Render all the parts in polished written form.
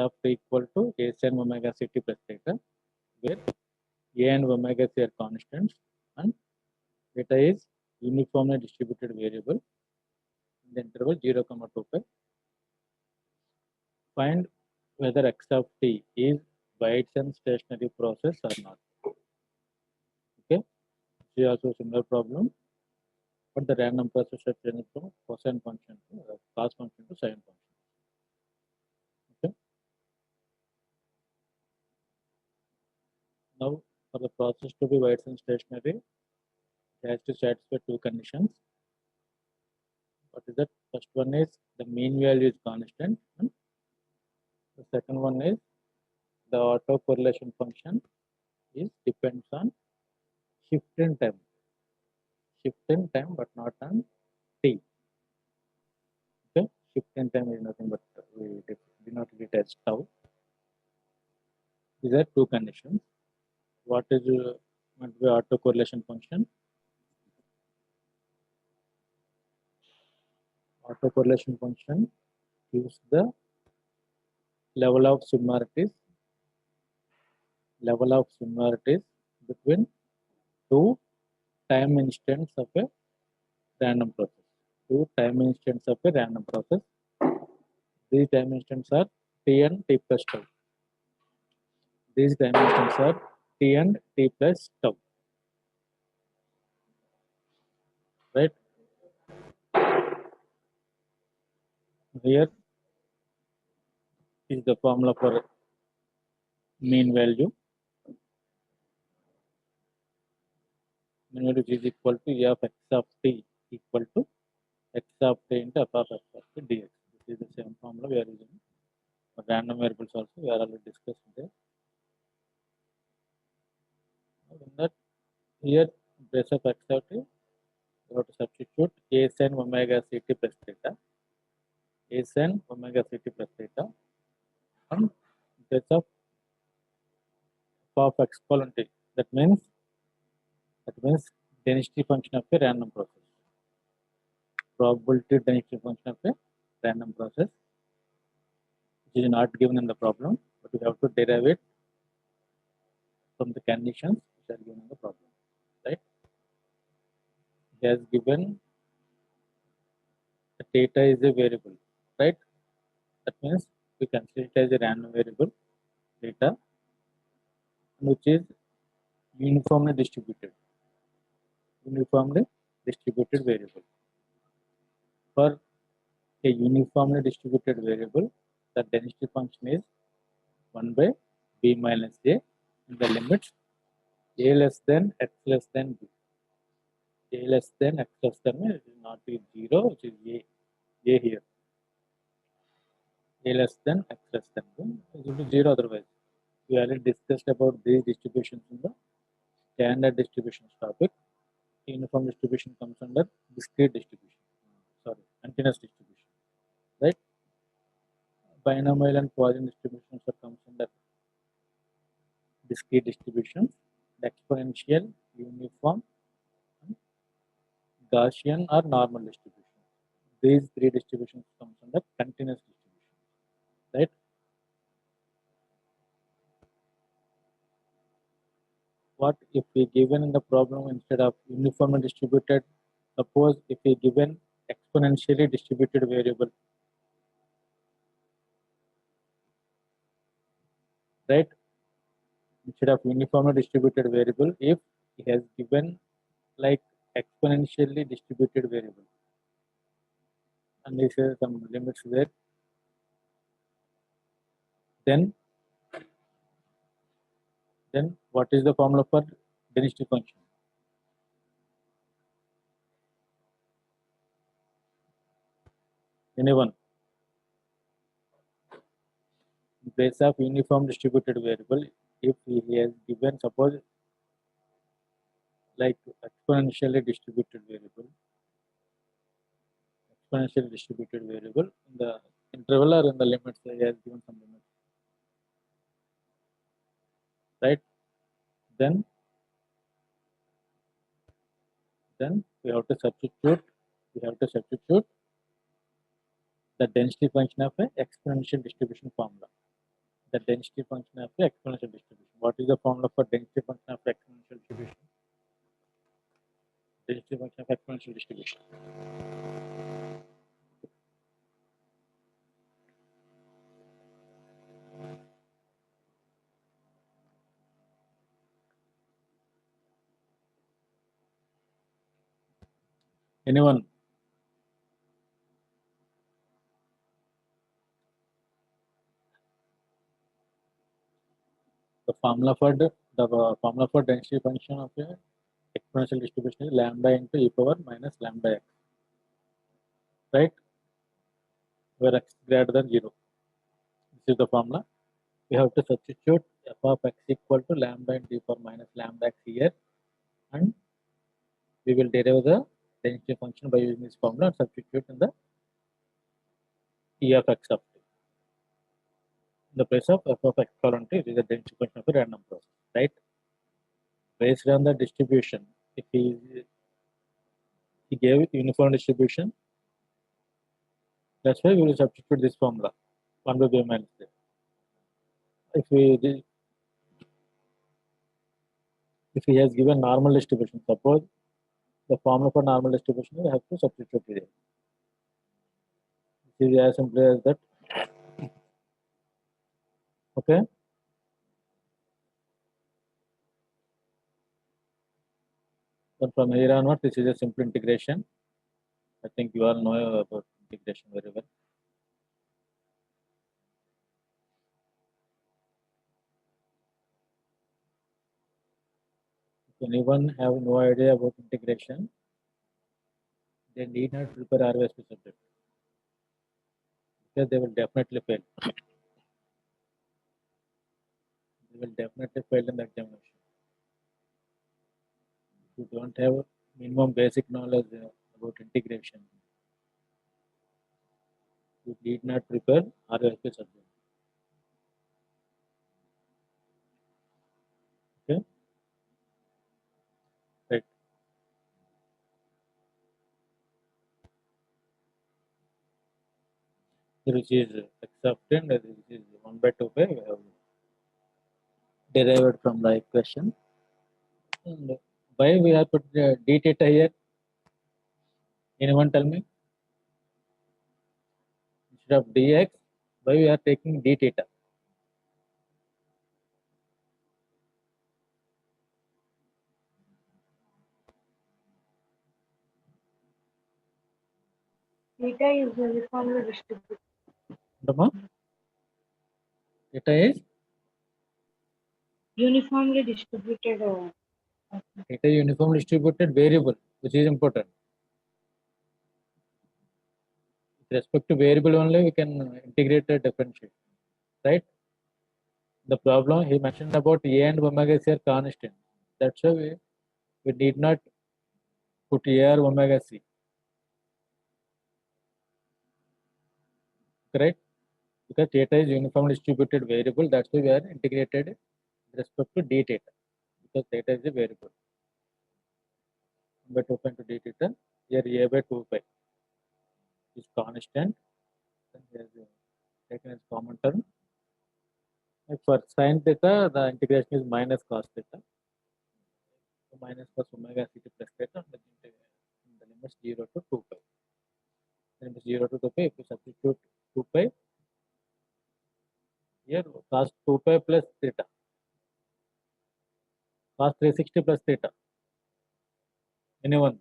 of t equal to a sin omega ct plus theta, where a and omega c are constants and theta is uniformly distributed variable in the interval 0, 2 pi. Find whether x of t is Whiteson stationary process or not. Okay, this is also a similar problem, but the random process are changed from cosine function to cos function to sine function. Okay, now for the process to be Whiteson stationary, it has to satisfy two conditions. What is that? First one is the mean value is constant, and the second one is the autocorrelation function is depends on shift in time. Shift in time, but not on t. Okay, shift in time is nothing but we denoted it as tau. These are two conditions. What is the autocorrelation function? Autocorrelation function gives the level of similarities between two time instants of a random process. Two time instants of a random process. These time instants are t and t plus tau. These time instants are t and t plus tau. Right? Here is the formula for mean value. Mean value is equal to f x of t equal to x of t into f of x of t dx. This is the same formula we are using. For random variables also we are already discussed there. In that, here base of x of t, we have to substitute a sin omega ct plus theta, a sin omega ct plus theta, and base of exponent t. That means density function of a random process. Probability density function of a random process, which is not given in the problem, but we have to derive it from the conditions which are given in the problem. Right? It has given the theta is a variable. Right? That means we consider it as a random variable theta, which is uniformly distributed variable. For a uniformly distributed variable, the density function is 1 by b minus a in the limits a less than x less than b. A less than x less than b is not 0, which is a here. A less than x less than b is 0 otherwise. We already discussed about these distributions in the standard distributions topic. Uniform distribution comes under discrete distribution. Continuous distribution. Right? Binomial and Poisson distributions are comes under discrete distributions. The exponential, uniform, and Gaussian or normal distribution. These three distributions comes under continuous distribution. Right? What if we given in the problem instead of uniformly distributed, suppose if we given exponentially distributed variable, right? Instead of uniformly distributed variable, if it has given like exponentially distributed variable, and this is some limits there, then what is the formula for density function? Anyone? In place of uniform distributed variable, if he has given, suppose like exponentially distributed variable, in the interval or in the limits, he has given some limits, right? Then we have to substitute the density function of an exponential distribution formula. density function of the exponential distribution. What is the formula for density function of exponential distribution? Density function of exponential distribution. Anyone? The formula for density function of a exponential distribution is lambda into e power minus lambda x, right? Where x is greater than 0. This is the formula. We have to substitute f of x equal to lambda into e power minus lambda x here, and we will derive the density function by using this formula and substitute in the e of x of t. In the place of f of x colon t, it is the density function of a random process, right? Based on the distribution, if he gave uniform distribution, that's why we will substitute this formula 1 by b minus a. If he has given normal distribution, suppose the formula for normal distribution, we have to substitute it. This is as simple as that. Okay. But from here onward, this is a simple integration. I think you all know about integration very well. If anyone have no idea about integration, they need not prepare Rvsp subject, because they will definitely fail. They will definitely fail in the examination. If you don't have minimum basic knowledge about integration, you need not prepare Rvsp subject. Okay. Right. Which is accepted, which is 1 by 2 pi, we have derived from the equation. And why we have put d theta here? Anyone tell me? Instead of dx, why we are taking d theta? Theta is uniformly distributed. Theta is Uniformly distributed. Theta uniformly distributed variable, which is important. With respect to variable only, we can integrate a differentiate, right? The problem he mentioned about a and omega c are constant. That's why we need not put a or omega c, correct? Because theta is uniformly distributed variable, that's why we are integrated with respect to d theta, because theta is a variable. 1 by 2 pi into d theta, here a by 2 pi is constant, and here is taken as common term. And for sin theta, the integration is minus cos theta, so minus cos omega c plus theta, and the limits 0 to 2 pi. Limits 0 to 2 pi, if you substitute 2 pi, here cos 2 pi plus theta, cos 360 plus theta. Anyone?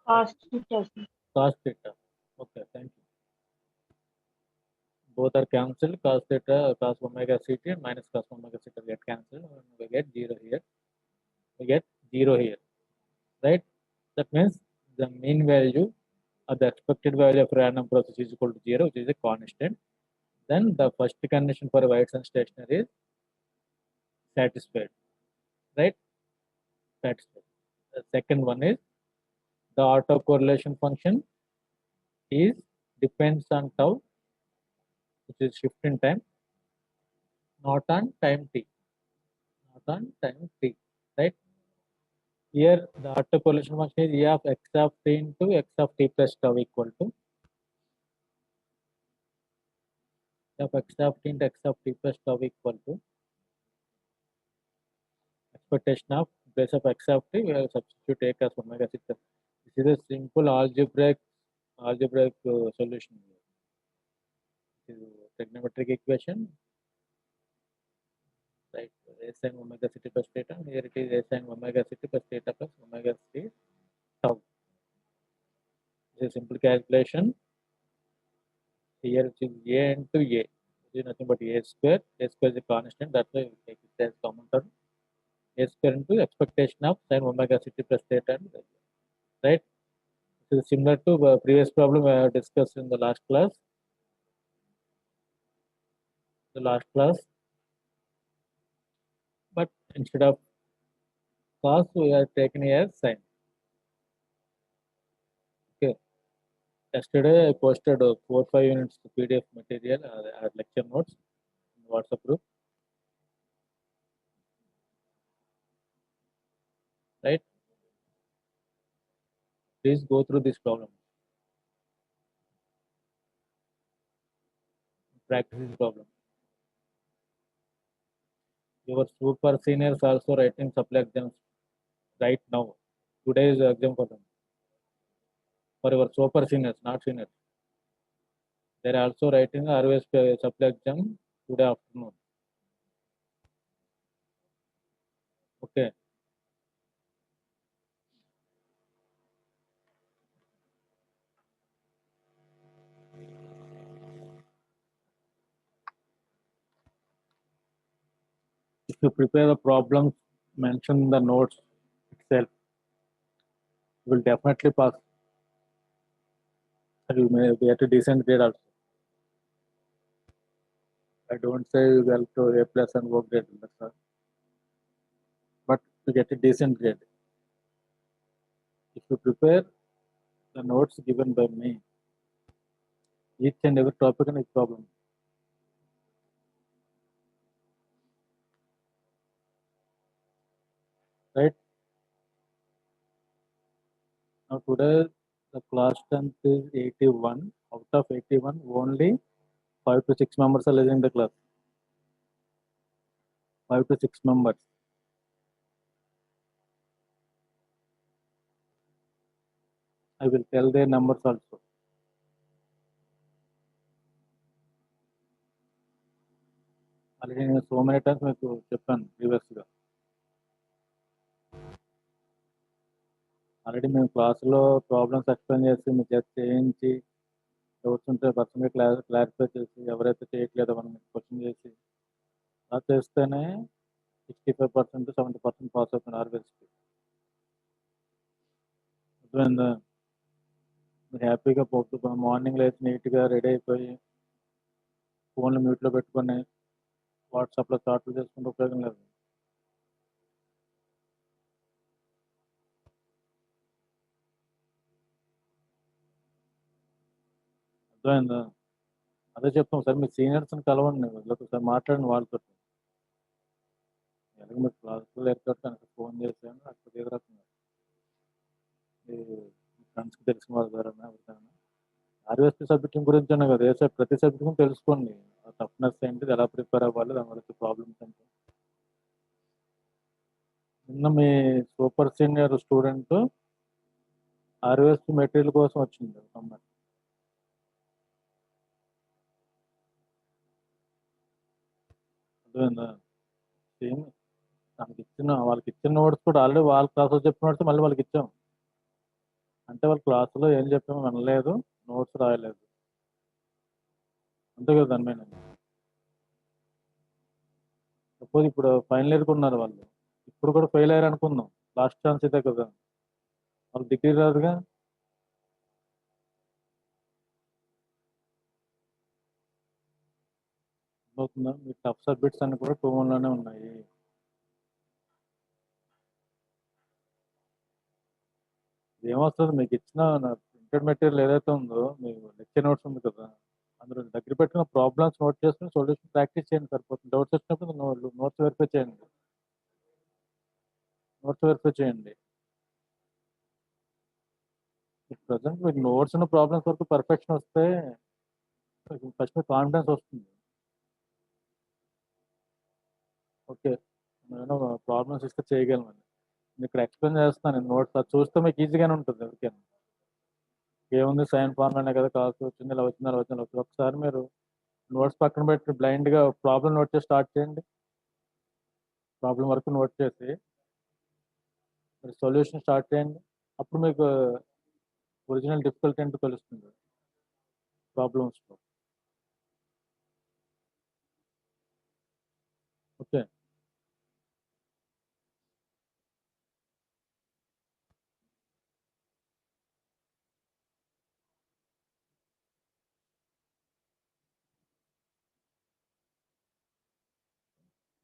Cos theta. Cos theta. Okay, thank you. Both are cancelled. Cos theta, cos omega ct and minus cos omega theta get cancelled. And we get 0 here. We get 0 here, right? That means the mean value or the expected value of random process is equal to 0, which is a constant. Then the first condition for Whiteson stationary is satisfied, right? Satisfied. The second one is the autocorrelation function is depends on tau, which is shift in time, not on time t, not on time t, right? Here the autocorrelation function is e of x of t into x of t plus tau equal to of x of t into x of t plus tau equal to expectation of place of x of t, we have substitute a as omega 6. This is a simple algebraic solution. This is trigonometric equation, right? A sin omega c t plus theta. Here it is a sin omega c t plus theta plus omega c tau. This is a simple calculation. Here it is a into a. It is nothing but a square. A square is a constant. That's why we take it as common term. A square into expectation of sin omega c t plus theta, right? This is similar to the previous problem I have discussed in the last class. But instead of cos, we are taking as sin. Okay. Yesterday I posted 4-5 units PDF material, lecture notes in WhatsApp group, right? Please go through this problem, practice this problem. Your super seniors also writing supply exams right now. Today is the exam for them. For your super seniors, not seniors. They are also writing Rvsp supply exam today afternoon. Okay. If you prepare the problems, mention the notes itself, you will definitely pass. You may get a decent grade also. I don't say you will to A plus and work grade, but to get a decent grade. If you prepare the notes given by me, each and every topic and its problem. Right? Now today the class strength is 81. Out of 81, only 5 to 6 members are listening the class. 5 to 6 members. I will tell their numbers also. Already so many times మీకు చెప్పాను ప్రీవియస్గా. Already మేము క్లాసులో problems explain చేసి మీ చేత చేయించి doubts ఉంటే పర్సనల్గా క్లారిఫై చేసి ఎవరైతే చేయట్లేదో మనం క్వశ్చన్ చేసి అలా చేస్తేనే 65% 70% పాస్ అవుతుంది ఆర్వీఎస్పీ. అర్థమైందా? మీరు హ్యాపీగా మార్నింగ్ లేచి నీట్గా రెడీ అయిపోయి ఫోన్లు మ్యూట్లో పెట్టుకొని వాట్సాప్లో చాట్లు చేసుకుంటే ఉపయోగం లేదు. అర్థమైందా? అదే చెప్తాం సార్, మీ సీనియర్స్ని కలవండి, ఒకసారి మాట్లాడండి వాళ్ళతో. ఎలాగ మీరు క్లాసులో ఎక్కడానికి ఫోన్ చేసాను అక్కడ ఎదురవుతున్నారు మీ ఫ్రెండ్స్కి తెలిసిన వాళ్ళ ద్వారా ఎవరికైనా. ఆర్వీఎస్పీ సబ్జెక్ట్ గురించి అన్నా కదా, ప్రతి సబ్జెక్ట్ గురించి తెలుసుకోండి. టఫ్నెస్ ఏంటి, ఎలా ప్రిపేర్ అవ్వాలి, దాని గురించి ప్రాబ్లమ్స్ ఏంటి. నిన్న మీ సూపర్ సీనియర్ స్టూడెంట్ ఆర్వీఎస్పీ మెటీరియల్ కోసం వచ్చింది అమ్మాయి. అర్థమైందా? సేమ్ వాళ్ళకి ఇచ్చిన నోట్స్ కూడా ఆల్రెడీ వాళ్ళ క్లాస్లో చెప్పిన నోట్స్ మళ్ళీ వాళ్ళకి ఇచ్చాం. అంటే వాళ్ళ క్లాసులో ఏం చెప్పామో వినలేదు, నోట్స్ రాయలేదు, అంతే కదా. దాని మీద సపోజ్ ఇప్పుడు ఫైనల్ ఇయర్కి ఉన్నారు వాళ్ళు, ఇప్పుడు కూడా ఫెయిల్ అయ్యారు అనుకుందాం, లాస్ట్ ఛాన్స్ ఇదే కదా, వాళ్ళకి డిగ్రీ రాదుగా. అవుతుందా? మీ టఫ్ సబ్జెక్ట్స్ అన్ని కూడా 2-1లోనే ఉన్నాయి. ఏమొస్తుంది మీకు ఇచ్చిన ప్రింటెడ్ మెటీరియల్ ఏదైతే ఉందో, మీ లెక్చర్ నోట్స్ ఉంది కదా, అందులో దగ్గర పెట్టిన ప్రాబ్లమ్స్ నోట్ చేసుకుని సొల్యూషన్ ప్రాక్టీస్ చేయండి సరిపోతుంది. డౌట్స్ వచ్చినప్పుడు నోట్స్ వెరిఫై చేయండి. ప్రజెంట్ మీకు నోట్స్ ఉన్న ప్రాబ్లమ్స్ వరకు పర్ఫెక్షన్ వస్తే ఫస్ట్ కాన్ఫిడెన్స్ వస్తుంది. ఓకే, నేను ప్రాబ్లమ్స్ ఇస్తే చేయగలమండి. నేను ఇక్కడ ఎక్స్ప్లెయిన్ చేస్తాను, నేను నోట్స్ అది చూస్తే మీకు ఈజీగానే ఉంటుంది. ఓకే, ఏముంది సైన్ ఫార్ములానే కదా, కాల్స్ వచ్చింది ఇలా వచ్చింది అలా వచ్చింది వచ్చింది. ఒకసారి మీరు నోట్స్ పక్కన పెట్టి బ్లైండ్గా ప్రాబ్లం నోట్ చేసి స్టార్ట్ చేయండి. ప్రాబ్లం వరకు నోట్ చేసి మీరు సొల్యూషన్ స్టార్ట్ చేయండి. అప్పుడు మీకు ఒరిజినల్ డిఫికల్టీ ఏంటో తెలుస్తుంది ప్రాబ్లమ్స్లో. Okay,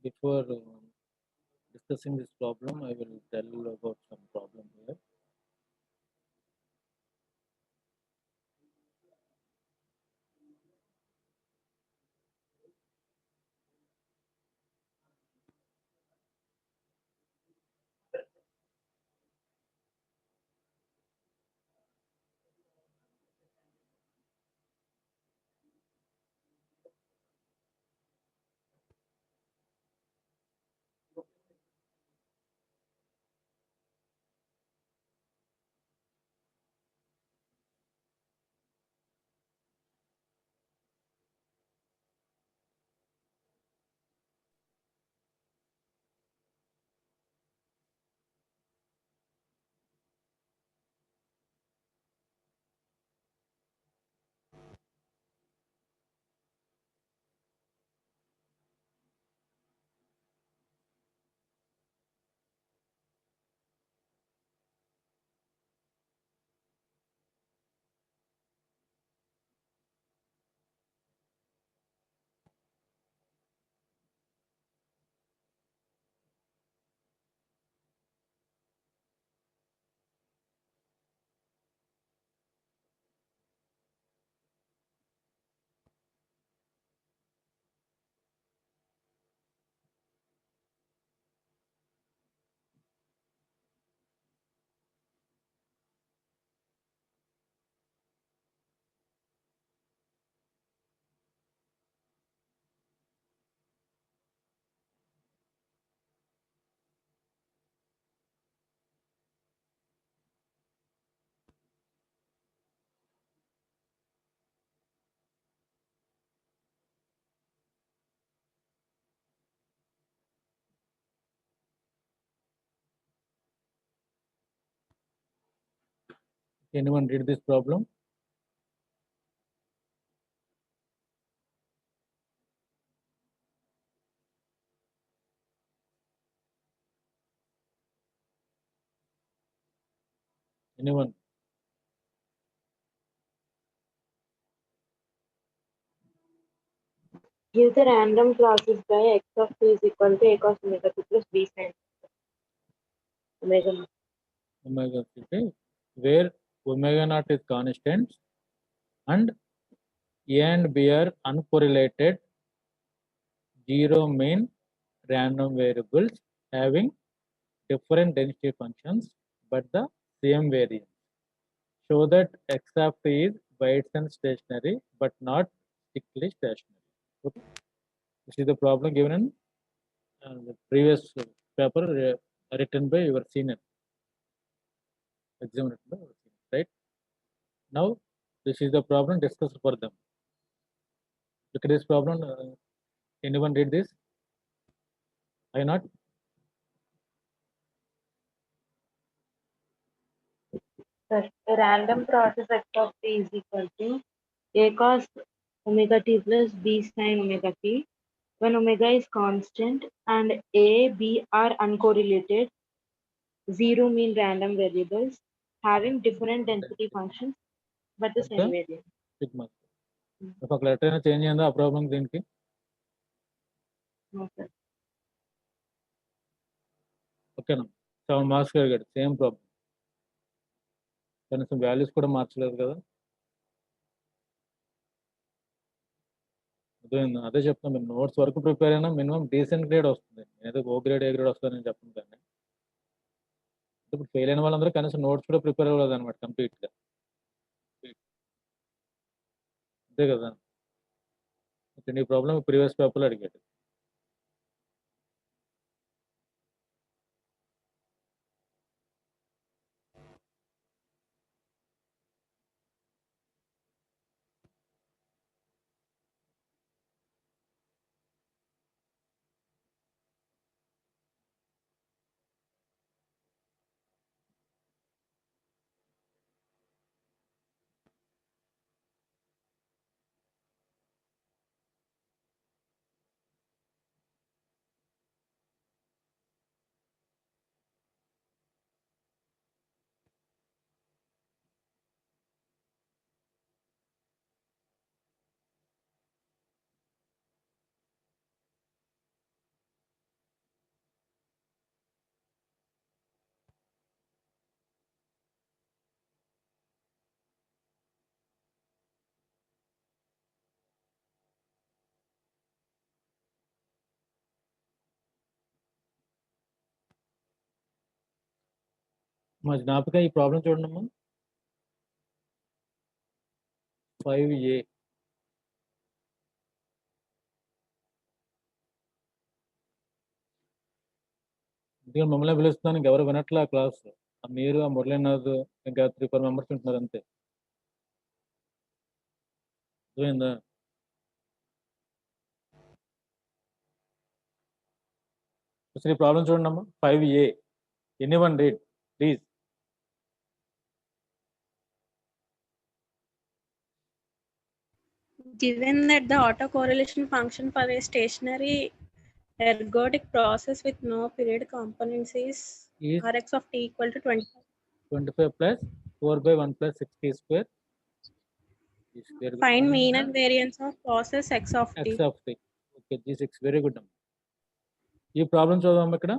before discussing this problem, I will tell you about some problem here. Anyone read this problem? Anyone? Give the random process by x of t is equal to a cos omega t plus b sin omega naught. Omega t, where omega naught is constant and A and B are uncorrelated zero mean random variables having different density functions but the same variance. Show that x of t is weights and stationary but not strictly stationary. Okay. This is the problem given in the previous paper written by your senior, exam written by your senior, right? Now, this is the problem discussed for them. Look at this problem. Anyone read this? I not? Thus, a random process x of t is equal to a cos omega t plus b sin omega t when omega is constant and a, b are uncorrelated, zero mean random variables having different density functions but the At the same variance. sigma. ఒక letter అయినా change అయిందా ఆ problem దీనికి? Okay. ఓకేనా? 7 marks అడిగాడు, same problem, కనీసం values కూడా మార్చలేదు కదా. అదే చెప్తాను, మీరు నోట్స్ వరకు ప్రిపేర్ అయినా మినిమం డీసెంట్ గ్రేడ్ వస్తుంది. ఏదో ఓ గ్రేడ్ ఏ గ్రేడ్ వస్తుందని చెప్పను కానీ, ఇప్పుడు ఫెయిల్ అయిన వాళ్ళందరూ కనీసం నోట్స్ కూడా ప్రిపేర్ అవ్వలేదు అనమాట కంప్లీట్గా. అంతే కదా. ఓకే, నీ ప్రాబ్లం ప్రీవియస్ పేపర్లో అడిగాడు. మా జ్ఞాపిక ఈ ప్రాబ్లం చూడండి 5a. ఎందుకంటే మమ్మల్ని పిలుస్తున్నాను, ఇంకెవరు వినట్లే ఆ క్లాస్. మీరు ఆ మురళీనాథ్ ఇంకా 3-4 మెంబర్స్ ఉంటున్నారు అంతే. అర్థమైందా? అసలు ఈ ప్రాబ్లం చూడండి 5a. Anyone read please. Given that the autocorrelation function for a stationary ergodic process with no period components is Rx of t equal to 25 plus 4 by 1 plus 60 square. Find mean and variance of process x of t. X of t. Okay, G6. Very good. ఈ problem చూద్దాం ఇక్కడ.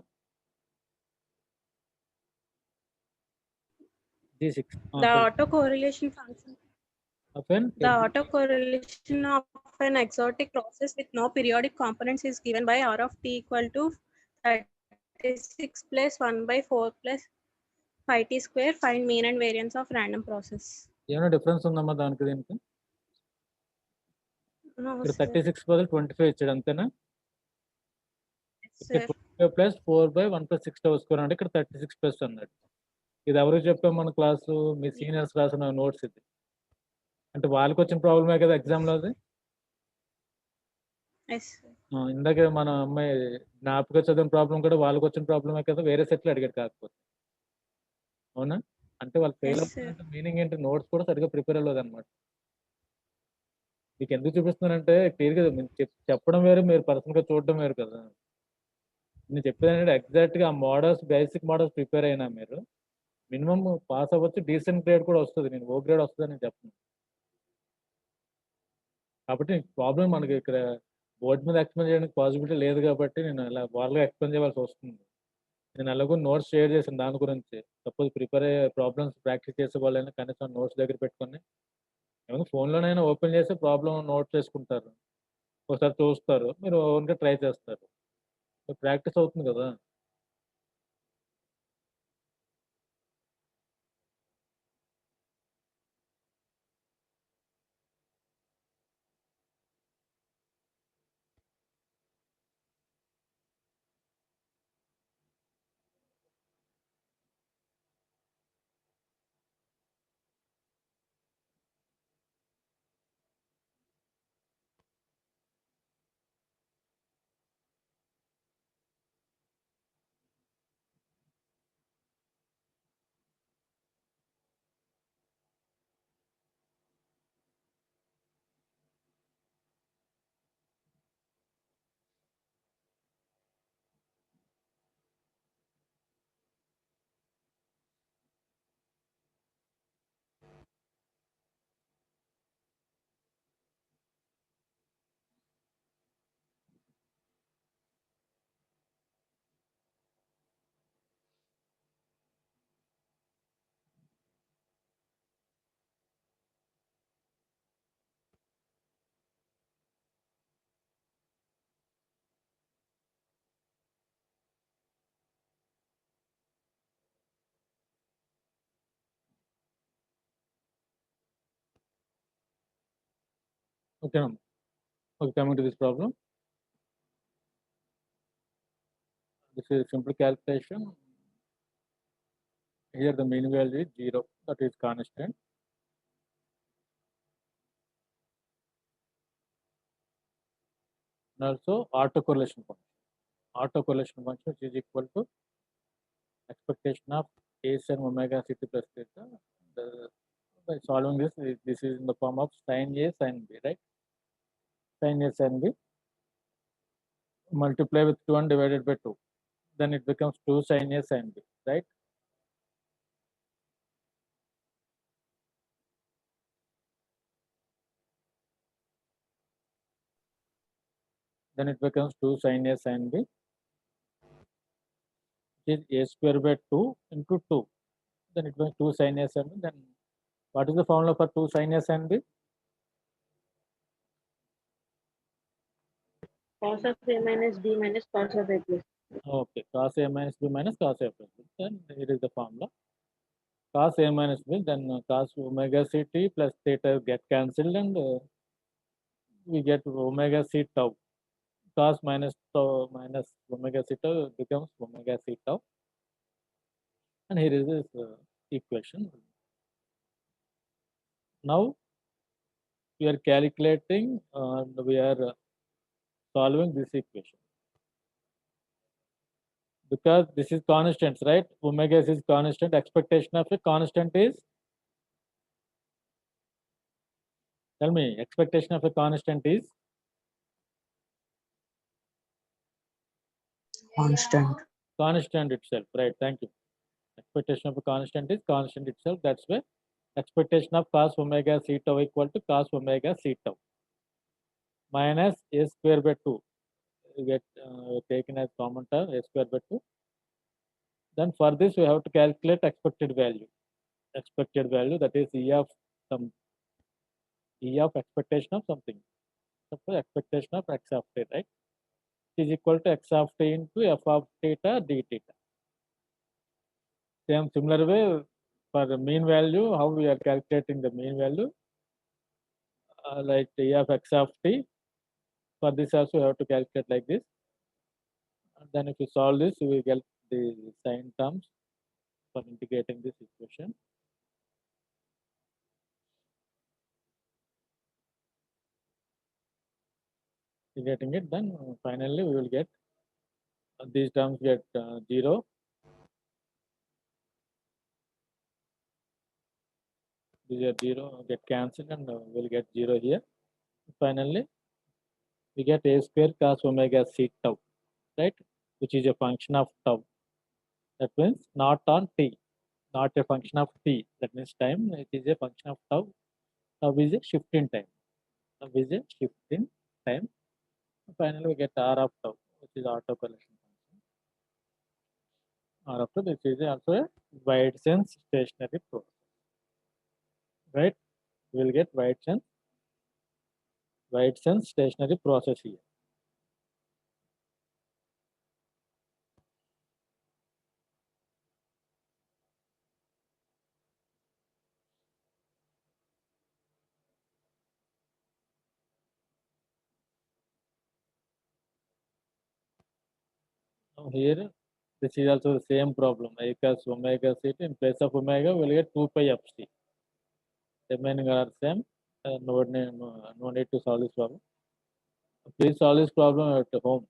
G6. The autocorrelation function of an exotic process with no periodic components is given by R of t equal to 36 plus 1 by 4 plus 5t square. Find mean and variance of random process. ఏమైనా difference ఉందమ్మా దానికి దీనికి? No, ఇక్కడ sir. 36 బదులు 25 ఇచ్చాడు అంతేనా? Sir. 25 plus 4 by 1 plus 6 square అంటే ఇక్కడ 36 ప్లస్ అన్నాడు. ఇది ఎవరికి చెప్పాం మన క్లాసు? మీ సీనియర్స్ రాసిన నోట్స్ ఇది. అంటే వాళ్ళకి వచ్చిన ప్రాబ్లమే కదా ఎగ్జామ్లో అది. Yes, sir. ఇందాక మన అమ్మాయి జ్ఞాపక చదివిన ప్రాబ్లం కూడా వాళ్ళకి వచ్చిన ప్రాబ్లమే కదా, వేరే సెట్లు అడిగాడు కాకపోతే. అవునా? అంటే వాళ్ళు ఫెయిల్ అవుతుందంటే మీనింగ్ ఏంటి? నోట్స్ కూడా సరిగ్గా ప్రిపేర్ అవ్వలేదు అనమాట. మీకు ఎందుకు చూపిస్తున్నానంటే క్లియర్గా చెప్పడం వేరు, మీరు పర్సనల్గా చూడడం వేరు కదా. నేను చెప్పేది ఏంటంటే ఎగ్జాక్ట్గా ఆ మోడల్స్, బేసిక్ మోడల్స్ ప్రిపేర్ అయినా మీరు మినిమం పాస్ అవ్వచ్చు, డీసెంట్ గ్రేడ్ కూడా వస్తుంది. నేను ఓ గ్రేడ్ వస్తుందని నేను చెప్పను. కాబట్టి ప్రాబ్లం మనకి ఇక్కడ బోర్డు మీద ఎక్స్ప్లెయిన్ చేయడానికి పాసిబిలిటీ లేదు కాబట్టి నేను అలా వాళ్ళగా ఎక్స్ప్లెయిన్ చేయాల్సి వస్తుంది. నేను అలాగూ నోట్స్ షేర్ చేశాను దాని గురించి. సపోజ్ ప్రిపేర్ అయ్యే ప్రాబ్లమ్స్ ప్రాక్టీస్ చేసే వాళ్ళైనా కనీసం నోట్స్ దగ్గర పెట్టుకొని ఏమైనా ఫోన్లోనైనా ఓపెన్ చేసి ప్రాబ్లం నోట్ చేసుకుంటారు, ఒకసారి చూస్తారు, మీరు ఓన్గా ట్రై చేస్తారు, ప్రాక్టీస్ అవుతుంది కదా. Okay, okay, coming to this problem. This is simple calculation. Here the mean value is 0, that is constant. And also autocorrelation function. Autocorrelation function is equal to expectation of a sin omega ct plus theta. By solving this is in the form of sin a sin b, right? Sin a sin b multiply with 2 and divided by 2, then it becomes 2 sin a sin b, right? Then it becomes 2 sin a sin b, which is a square by 2 into 2. Then it becomes 2 sin a sin b. Then what is the formula for 2 sin a sin b? Cos of a minus b minus cos of a plus. Okay, cos a minus b minus cos a plus b. Then here is the formula. cos A minus B, then cos omega C T plus theta get cancelled, and we get omega C tau. Cos minus tau minus omega C tau becomes omega C tau. And here is this equation. Now we are calculating and we are solving this equation. Because this is constants, right? Omega is constant. Expectation of a constant is, tell me, expectation of a constant is constant itself, right? Thank you. Expectation of a constant is constant itself. That's why expectation of cos omega c tau equal to cos omega c tau minus a square by 2. You get taken as common term a square by 2. Then for this we have to calculate expected value. Expected value, that is E of some E of expectation of something. Suppose expectation of x of t, right? Is equal to x of t into f of theta d theta. Same similar way for the mean value, how we are calculating the mean value, like E of x of t. For this also we have to calculate like this. And then if you solve this, you will get the sign terms for integrating this equation. Integrating it, then finally we will get these terms get 0. These are 0 get cancelled, and we'll get 0 here. Finally, we get a square cos omega c tau, right? Which is a function of tau. That means not on t, not a function of t. That means time. It is a function of tau. Tau is a shift in time. Tau is a shift in time. Finally, we get r of tau, which is autocorrelation function. R of tau, this is also a wide sense stationary process, right? We will get wide sense stationary process here. Now here, this is also the same problem. A cos omega c t, in place of omega, we will get 2 pi f c. Remaining are same. No need to solve this problem. Please solve this problem at home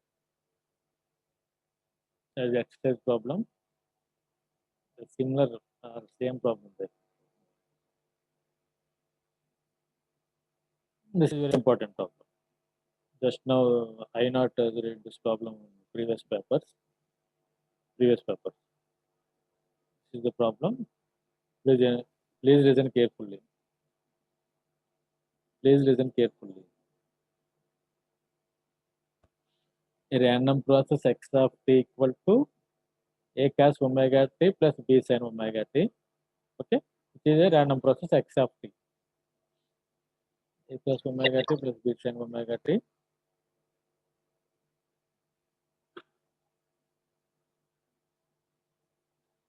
as exercise problem. Similar same problem there. This is very important problem. Just now I not read this problem in previous papers. This is the problem. Please listen carefully. A random process x of t equal to a cos omega t plus b sin omega t. Okay, it is a random process x of t. A cos omega t plus b sin omega t.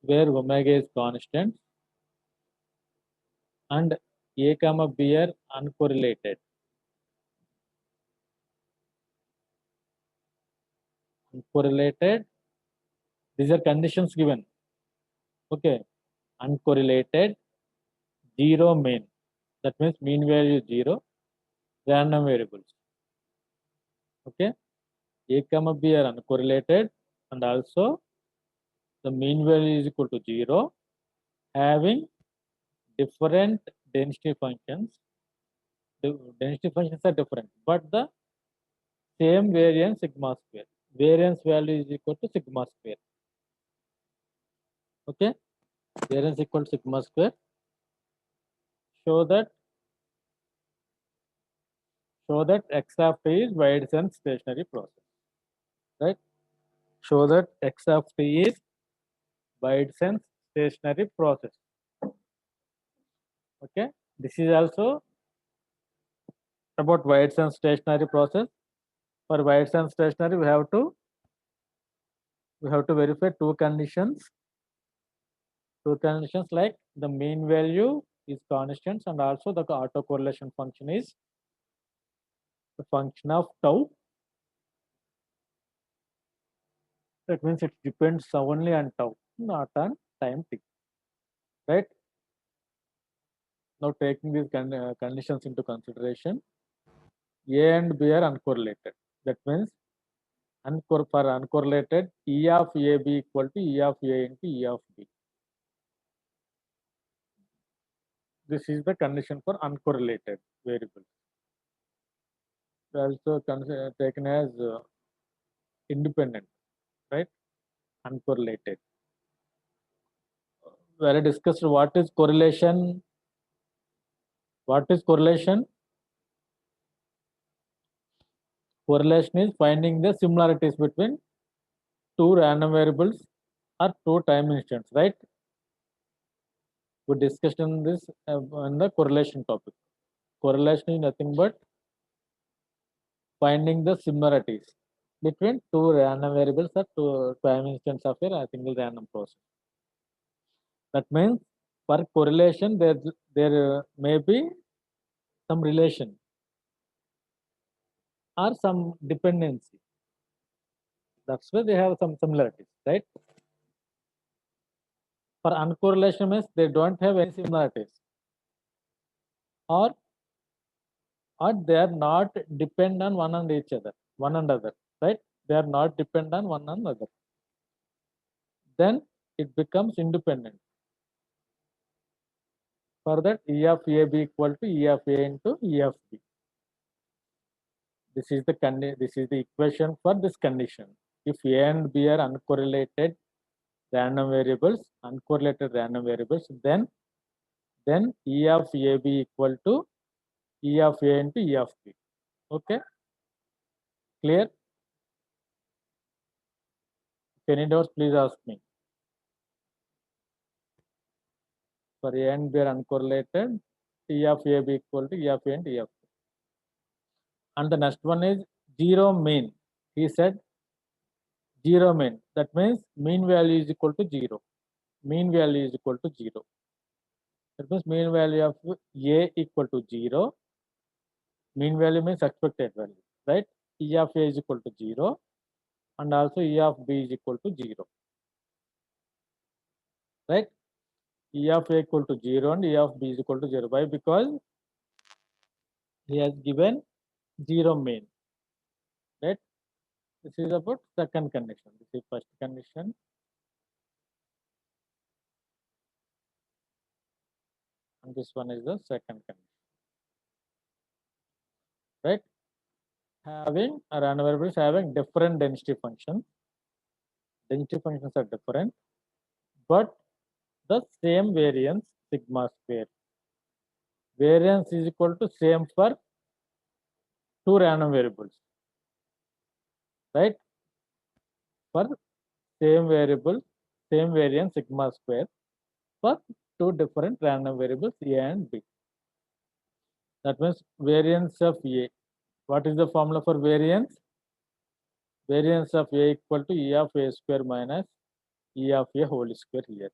Where omega is constant and a comma b are uncorrelated. These are conditions given. Okay, uncorrelated, zero mean. That means mean value is 0. Random variables. Okay, a comma b are uncorrelated, and also the mean value is equal to 0, having different density functions. The density functions are different, but the same variance sigma square. Variance value is equal to sigma square. Okay, variance equal to sigma square. Show that x of t is wide sense stationary process. Right? Show that x of t is wide sense stationary process. Okay, this is also about wide sense stationary process. For wide sense stationary, we have to verify two conditions. Two conditions like the mean value is constants and also the autocorrelation function is the function of tau. That means it depends only on tau, not on time t. Right? Now taking these conditions into consideration, A and B are uncorrelated. That means for uncorrelated, E of AB equal to E of A into E of B. This is the condition for uncorrelated variables. Also taken as independent, right? Uncorrelated. We already discussed what is correlation. What is correlation? Correlation is finding the similarities between two random variables or two time instants, right? We discussed in this in the correlation topic. Correlation is nothing but finding the similarities between two random variables or two time instants of a single random process. That means for correlation, there may be some relation or some dependency. That's why they have some similarities, right? For uncorrelation means they don't have any similarities, or they are not depend on one and each other, one another, right? They are not depend on one another. Then it becomes independent. For that, E of AB equal to E of A into E of B. This is the equation for this condition. If A and B are uncorrelated random variables, then E of AB equal to E of A into E of B. Okay, clear? If any doubts, please ask me. For A and B are uncorrelated, E of AB equal to E of A and E of B. And the next one is zero mean. He said zero mean. That means mean value is equal to 0. Mean value is equal to 0. That means mean value of A equal to 0. Mean value means expected value, right? E of A is equal to 0 and also E of B is equal to 0, right? E of A equal to 0 and E of B is equal to 0. Why? Because he has given 0 mean, right? This is about second condition. This is first condition. And this one is the second condition, right? Having random variables having different density functions. Density functions are different, but the same variance sigma square. Variance is equal to same for two random variables, right? For same variable, same variance sigma square for two different random variables A and B. That means variance of A. What is the formula for variance? Variance of A equal to E of A square minus E of A whole square here,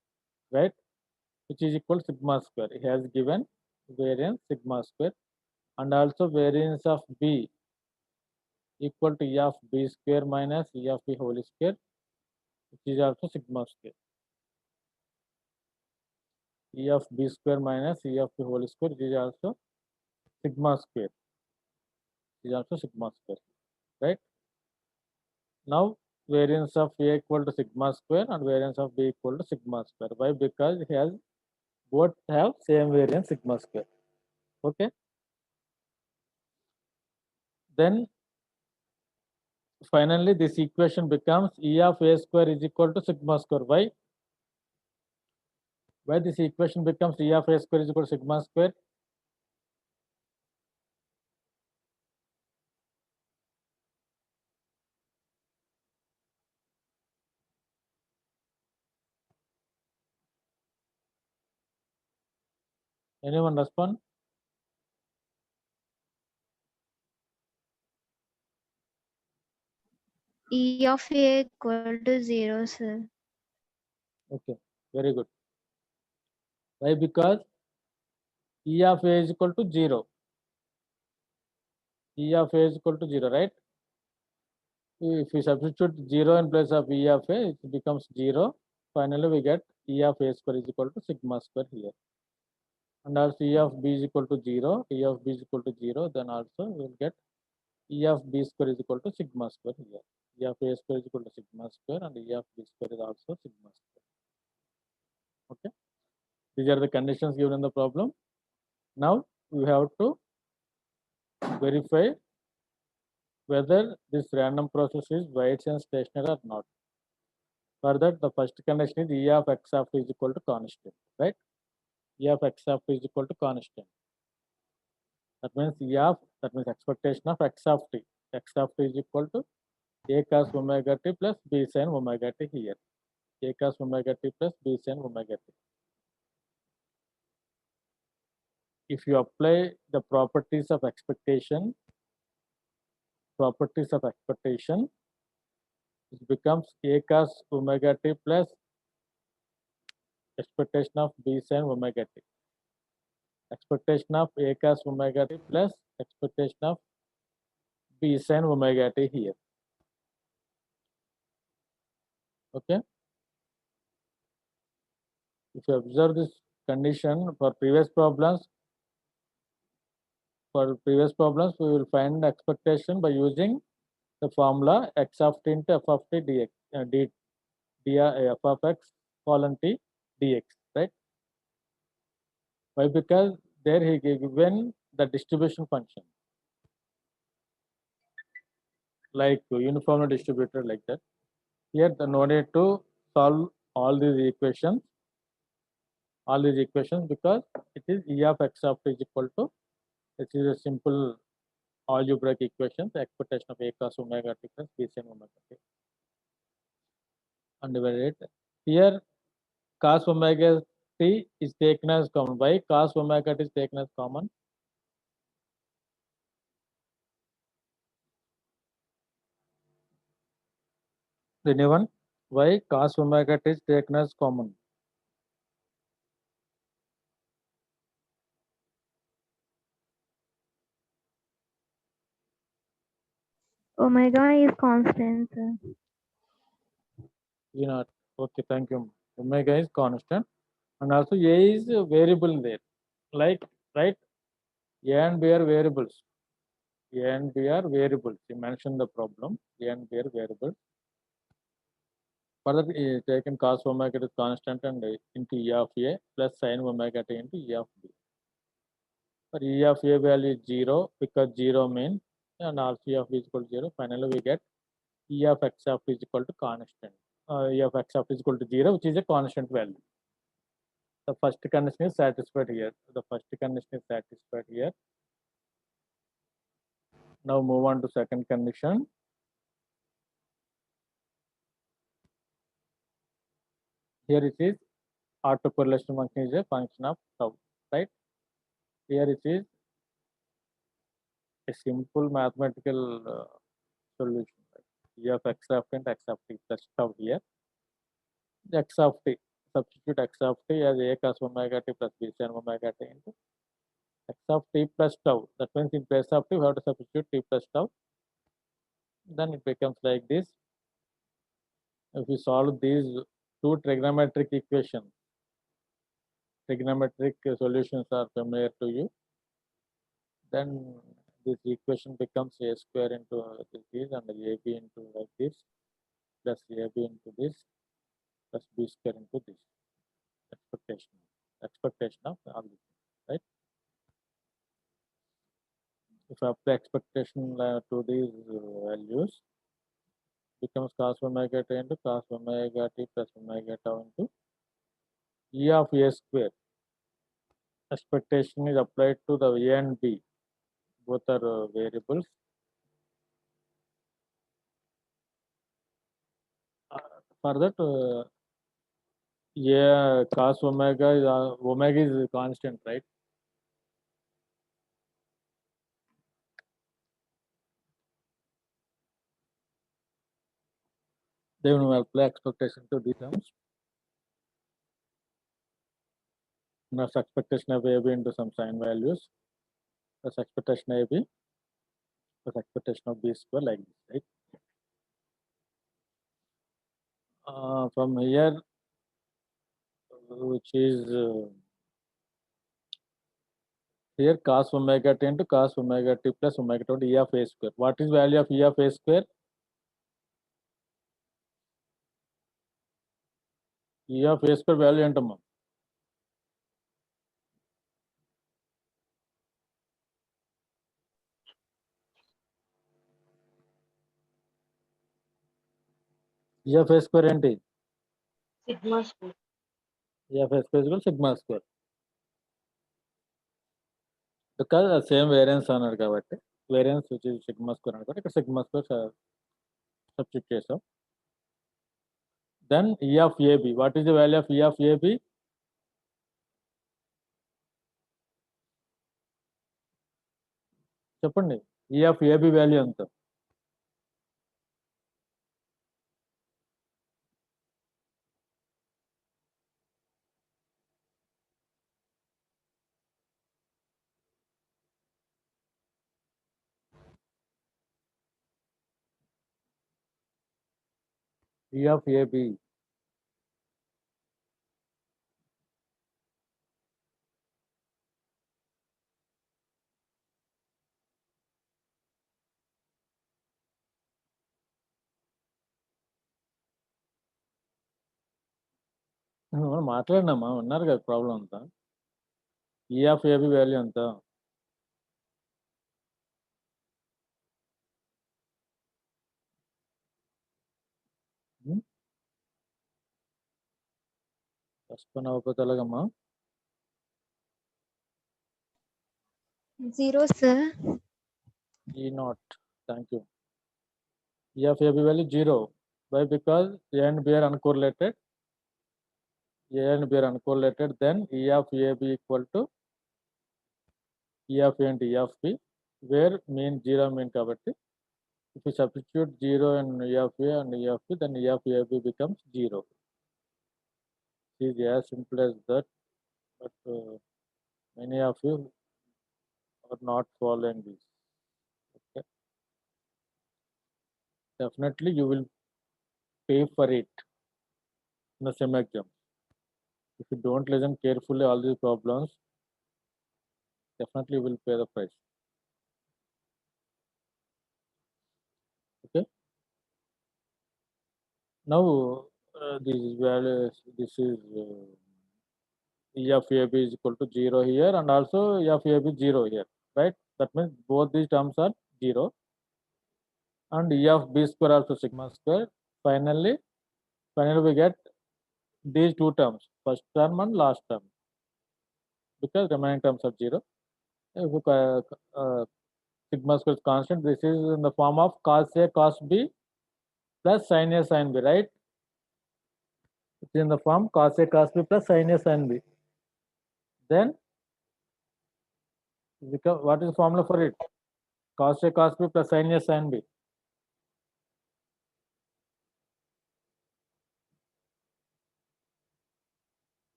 right? Which is equal to sigma square. He has given variance sigma square, and also variance of B equal to E of B square minus E of B whole square, which is also sigma square. E of B square minus E of B whole square, which is also sigma square. Is also sigma square, right? Now variance of A equal to sigma square and variance of B equal to sigma square. Why? Because he has both have same variance sigma square. Okay. Then finally this equation becomes E of A square is equal to sigma square. Why? Why this equation becomes E of A square is equal to sigma square? Anyone respond? E of A equal to 0, sir. Okay, very good. Why? Because E of A is equal to 0. E of A is equal to 0, right? If we substitute 0 in place of E of A, it becomes 0. Finally, we get E of A square is equal to sigma square here. And also E of B is equal to 0. E of B is equal to 0. Then also we will get E of B square is equal to sigma square here. E of A square is equal to sigma square and E of B square is also sigma square. Okay. These are the conditions given in the problem. Now we have to verify whether this random process is White's and stationary or not. For that, the first condition is E of x of t is equal to constant, right? E of x of t is equal to constant. That means that means expectation of x of t. X of t is equal to a cos omega t plus b sin omega t here. A cos omega t plus b sin omega t. If you apply the properties of expectation, it becomes a cos omega t plus expectation of b sin omega t. Expectation of a cos omega t plus expectation of b sin omega t here. Okay. If you observe this condition for previous problems, we will find expectation by using the formula x of t into f of t dx, f of x colon t dx, right? Why? Because there he given the distribution function like uniformly distributed like that. Here the no need to solve all these equations because it is E of x of t is equal to, it is a simple algebraic equation, the expectation of a cos omega t plus b sin omega t. And divided here cos omega t is taken as common. Why cos omega t is taken as common? Anyone? Why cos omega t is taken as common? Omega is constant. You know, okay, thank you. Omega is constant, and also A is a variable there. Like, right? A and B are variables. A and B are variables. You mentioned the problem. A and B are variables. Further, taken cos omega t is constant and into E of A plus sin omega t into E of B. For E of A value is 0 because 0 means, and also E of B is equal to 0. Finally, we get E of x of t is equal to constant. E of x of t is equal to 0, which is a constant value. The first condition is satisfied here. Now move on to second condition. Here it is autocorrelation function is a function of tau, right? Here it is a simple mathematical solution. Right? E of x of t and x of t plus tau here. X of t, substitute x of t as a cos omega t plus b sin omega t into x of t plus tau. That means in place of t, we have to substitute t plus tau. Then it becomes like this. If we solve these two trigonometric equations, trigonometric solutions are familiar to you, then this equation becomes a square into this and ab into like this plus ab into this plus b square into this. Expectation of all this, right? If I apply expectation to these values, becomes cos omega t into cos omega t plus omega tau into E of A square. Expectation is applied to the A and B. Both are variables. For that, cos omega is constant, right? Then we will apply expectation to these terms. Plus expectation of AB into some sign values plus expectation AB plus expectation of B square like this, right? From here, which is here cos omega t into cos omega t plus omega t into E of A square. What is value of E of A square? E of A square value entama. E of A square enti? Sigma square. E of A square is equal to sigma square. Because same variance అన్నాడు కాబట్టి variance which is sigma square అన్నాడు కాబట్టి ఇక్కడ sigma square substitute చేసాం. Then E of AB. What is the value of E of AB? చెప్పండి. E of AB value ఎంత? E of AB. మాట్లాడినామా ఉన్నారు కదా ప్రాబ్లం అంతా. E of AB వాల్యూ ఎంత? రెస్పాండ్ అవ్వకపోతే ఎలాగమ్మా? 0, sir. E naught. Thank you. E of AB value 0. Why? Because A and B are uncorrelated. A and B are uncorrelated. Then E of AB equal to E of A and E of B, where mean 0 mean kabatti. If you substitute 0 in E of A and E of B, then E of AB becomes 0. It is as simple as that, but many of you are not following this. Okay. Definitely you will pay for it in the same exam. If you don't listen carefully all these problems, definitely you will pay the price. Okay. Now this value, this is E of AB is equal to 0 here, and also E of AB 0 here, right? That means both these terms are 0, and E of B square also sigma square. Finally we get these two terms, first term and last term, because remaining terms are 0. If you, sigma square is constant, this is in the form of cos A cos B plus sin A sin B, right? It's in the form cos A cos B plus sin A sin B. Then what is the formula for it? Cos A cos B plus sin A sin B.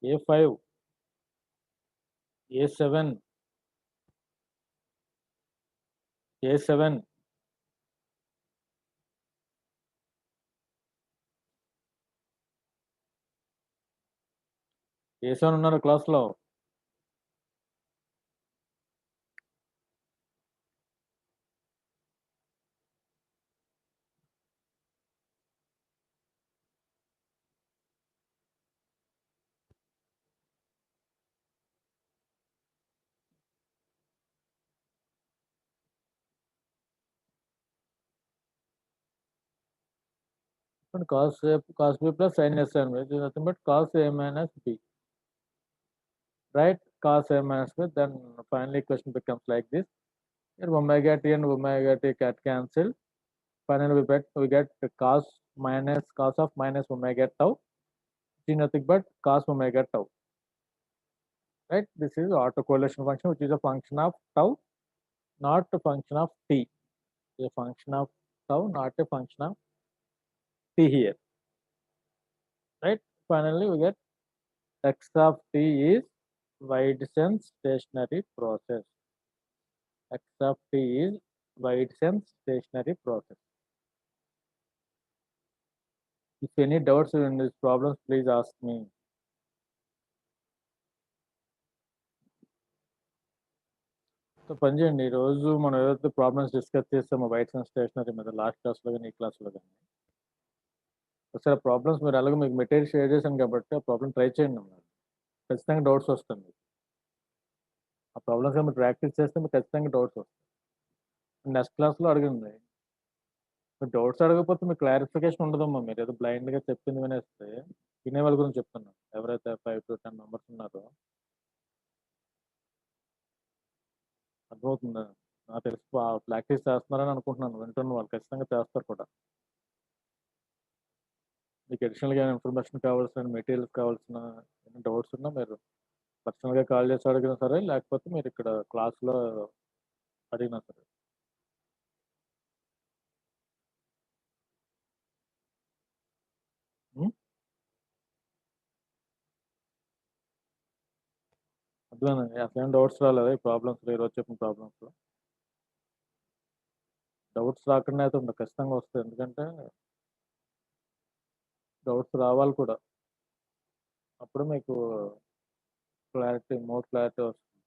A5, A7, A7, A7 ఉన్నారు క్లాస్లో. Cos A cos B plus sin A sin B, which is nothing but cos A minus B, right? Cos A minus B. Then finally equation becomes like this. Here omega t and omega t get cancel. Finally we get the cos of minus omega tau, which is nothing but cos omega tau, right? This is autocorrelation function, which is a function of tau, not a function of t. It's a function of tau, not a function of t here, right? Finally, we get x of t is wide-sense stationary process. X of t is wide-sense stationary process. If any doubts in these problems, please ask me. So పని చేయండి, ఈరోజు మనం ఏదైతే problems discuss చేస్తామో white sense stationery మీద last క్లాస్లో కానీ ఈ క్లాస్లో కానీ ఒకసారి ప్రాబ్లమ్స్ మీరు అలాగే మీకు మెటీరియల్ షేర్ చేశాను కాబట్టి ఆ ప్రాబ్లమ్ ట్రై చేయండి అన్నారు. ఖచ్చితంగా డౌట్స్ వస్తుంది. ఆ ప్రాబ్లమ్స్ మీరు ప్రాక్టీస్ చేస్తే మీకు ఖచ్చితంగా డౌట్స్ వస్తాయి. నెక్స్ట్ క్లాస్లో అడిగింది మీరు డౌట్స్ అడగకపోతే మీకు క్లారిఫికేషన్ ఉండదమ్మా. మీరు ఏదో బ్లైండ్గా చెప్పింది వినేస్తే వినే వాళ్ళ గురించి చెప్తున్నాను. ఎవరైతే 5 to 10 మెంబర్స్ ఉన్నారో అర్థమవుతుందా? నాకు తెలిసి ప్రాక్టీస్ చేస్తున్నారని అనుకుంటున్నాను. వింటున్న వాళ్ళు ఖచ్చితంగా చేస్తారు కూడా. మీకు అడిషనల్గా ఇన్ఫర్మేషన్ కావాల్సిన మెటీరియల్స్ కావాల్సిన డౌట్స్ ఉన్నా మీరు పర్సనల్గా కాల్ చేసి అడిగినా సరే, లేకపోతే మీరు ఇక్కడ క్లాస్లో అడిగినా సరే. అర్థమైందండి. అసలేం డౌట్స్ రాలేదు ఈ ప్రాబ్లమ్స్లో, ఈరోజు చెప్పిన ప్రాబ్లమ్స్లో. డౌట్స్ రాకుండా అయితే ఉండదు, ఖచ్చితంగా వస్తాయి. ఎందుకంటే డౌట్స్ రావాలి కూడా, అప్పుడు మీకు క్లారిటీ, మోర్ క్లారిటీ వస్తుంది.